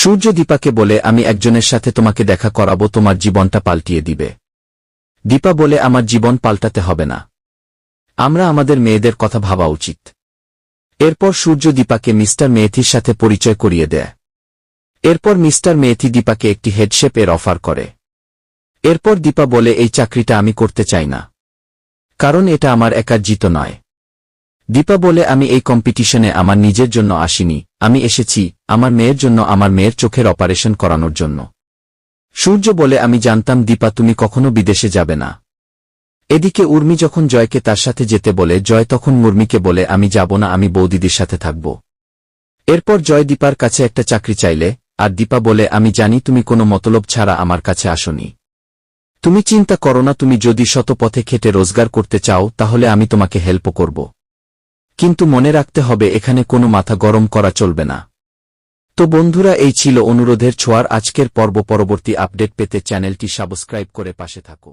সূর্য দীপাকে বলে, আমি একজনের সাথে তোমাকে দেখা করাবো, তোমার জীবনটা পাল্টিয়ে দিবে। দীপা বলে, আমার জীবন পাল্টাতে হবে না, আমরা আমাদের মেয়েদের কথা ভাবা উচিত। এরপর সূর্য দীপাকে মিস্টার মেথির সাথে পরিচয় করিয়ে দেয়। এরপর মিস্টার মেথি দীপাকে একটি হেডশেপ এর অফার করে। এরপর দীপা বলে, এই চাকরিটা আমি করতে চাই না, কারণ এটা আমার একার জিত নয়। দীপা বলে, আমি এই কম্পিটিশনে আমার নিজের জন্য আসিনি, আমি এসেছি আমার মেয়ের জন্য, আমার মেয়ের চোখের অপারেশন করানোর জন্য। সূর্য বলে, আমি জানতাম দীপা তুমি কখনো বিদেশে যাবে না। এদিকে উর্মি যখন জয়কে তার সাথে যেতে বলে, জয় তখন মুর্মিকে বলে, আমি যাব না, আমি বৌদিদির সাথে থাকব। এরপর জয় দীপার কাছে একটা চাকরি চাইলে, আর দীপা বলে, আমি জানি তুমি কোনো মতলব ছাড়া আমার কাছে আসনি। তুমি চিন্তা করো না, তুমি যদি শতপথে খেটে রোজগার করতে চাও তাহলে আমি তোমাকে হেল্প করব, কিন্তু মনে রাখতে হবে এখানে কোনো মাথা গরম করা চলবে না। তো বন্ধুরা, এই ছিল অনুরোধের ছোঁয়ার আজকের পর্ব। পরবর্তী আপডেট পেতে চ্যানেলটি সাবস্ক্রাইব করে পাশে থাকো।